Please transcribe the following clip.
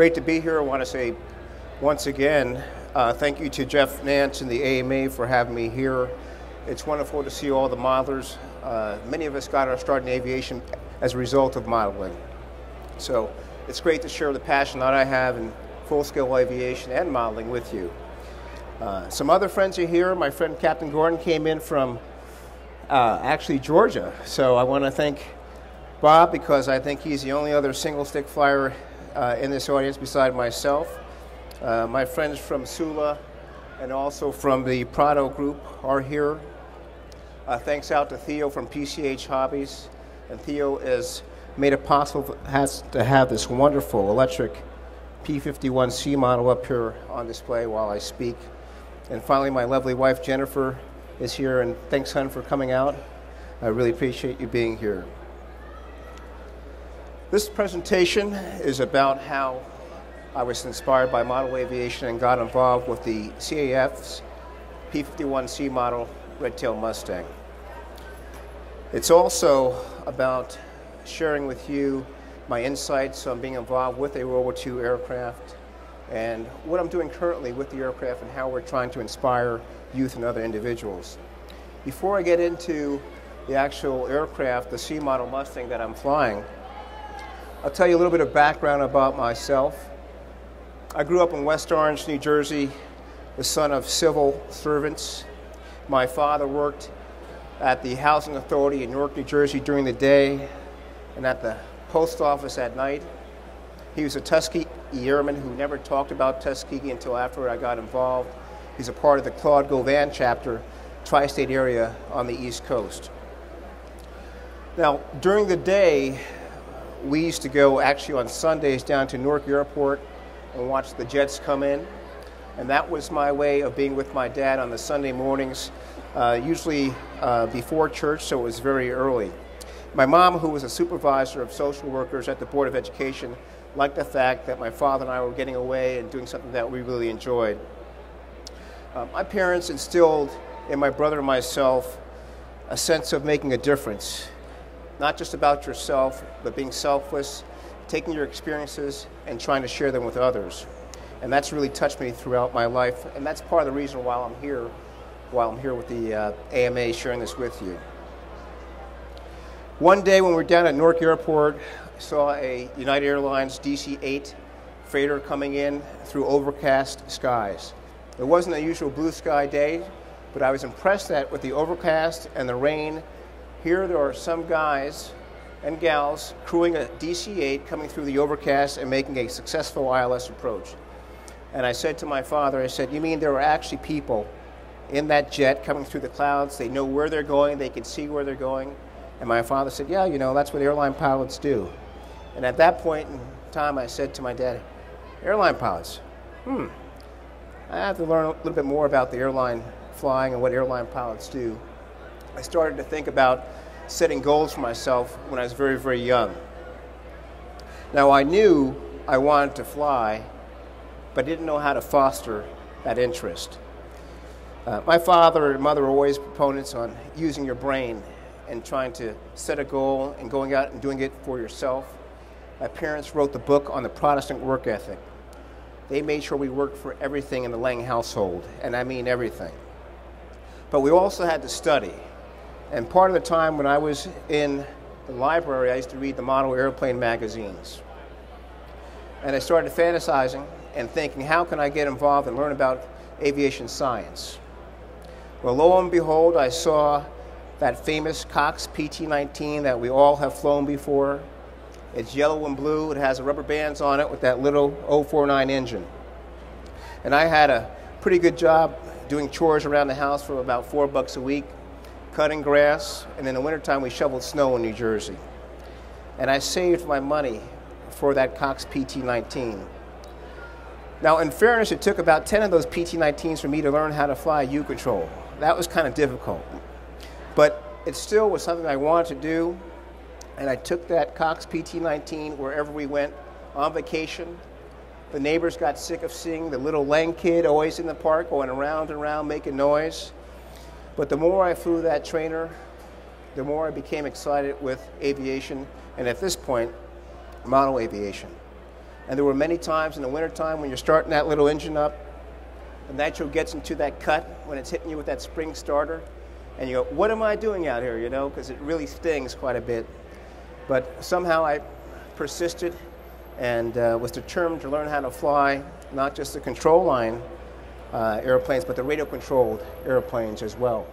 Great to be here. I want to say once again, thank you to Jeff Nance and the AMA for having me here. It's wonderful to see all the modelers. Many of us got our start in aviation as a result of modeling. So it's great to share the passion that I have in full-scale aviation and modeling with you. Some other friends are here. My friend Captain Gordon came in from actually Georgia. So I want to thank Bob because I think he's the only other single-stick flyer in this audience beside myself. My friends from Sula and also from the Prado group are here. Thanks out to Theo from PCH Hobbies. And Theo has made it possible to have this wonderful electric P-51C model up here on display while I speak. And finally, my lovely wife Jennifer is here, and thanks, hon, for coming out. I really appreciate you being here. This presentation is about how I was inspired by model aviation and got involved with the CAF's P-51C model Red Tail Mustang. It's also about sharing with you my insights on being involved with a World War II aircraft and what I'm doing currently with the aircraft and how we're trying to inspire youth and other individuals. Before I get into the actual aircraft, the C model Mustang that I'm flying, I'll tell you a little bit of background about myself. I grew up in West Orange, New Jersey, the son of civil servants. My father worked at the Housing Authority in Newark, New Jersey during the day and at the post office at night. He was a Tuskegee Airman who never talked about Tuskegee until after I got involved. He's a part of the Claude Govan chapter, tri-state area on the East Coast. Now, during the day, we used to go actually on Sundays down to Newark Airport and watch the jets come in. And that was my way of being with my dad on the Sunday mornings, usually before church, so it was very early. My mom, who was a supervisor of social workers at the Board of Education, liked the fact that my father and I were getting away and doing something that we really enjoyed. My parents instilled in my brother and myself a sense of making a difference. Not just about yourself, but being selfless, taking your experiences and trying to share them with others. And that's really touched me throughout my life, and that's part of the reason why I'm here with the AMA sharing this with you. One day when we were down at Newark Airport, I saw a United Airlines DC-8 freighter coming in through overcast skies. It wasn't a usual blue sky day, but I was impressed that with the overcast and the rain, here there are some guys and gals crewing a DC-8 coming through the overcast and making a successful ILS approach. And I said to my father, I said, you mean there are actually people in that jet coming through the clouds? They know where they're going, they can see where they're going. And my father said, yeah, you know, that's what airline pilots do. And at that point in time, I said to my dad, airline pilots, I have to learn a little bit more about the airline flying and what airline pilots do. I started to think about setting goals for myself when I was very, very young. Now, I knew I wanted to fly, but didn't know how to foster that interest. My father and mother were always proponents on using your brain and trying to set a goal and going out and doing it for yourself. My parents wrote the book on the Protestant work ethic. They made sure we worked for everything in the Lang household, and I mean everything. But we also had to study. And part of the time when I was in the library, I used to read the model airplane magazines. And I started fantasizing and thinking, how can I get involved and learn about aviation science? Well, lo and behold, I saw that famous Cox PT-19 that we all have flown before. It's yellow and blue. It has rubber bands on it with that little 049 engine. And I had a pretty good job doing chores around the house for about $4 a week, cutting grass, and in the wintertime we shoveled snow in New Jersey. And I saved my money for that Cox PT-19. Now, in fairness, it took about 10 of those PT-19s for me to learn how to fly U-control. That was kind of difficult. But it still was something I wanted to do, and I took that Cox PT-19 wherever we went on vacation. The neighbors got sick of seeing the little Lang kid always in the park going around and around making noise. But the more I flew that trainer, the more I became excited with aviation, and at this point, model aviation. And there were many times in the wintertime when you're starting that little engine up, the nitro gets into that cut when it's hitting you with that spring starter, and you go, what am I doing out here, you know, because it really stings quite a bit. But somehow I persisted and was determined to learn how to fly not just the control line airplanes, but the radio-controlled airplanes as well.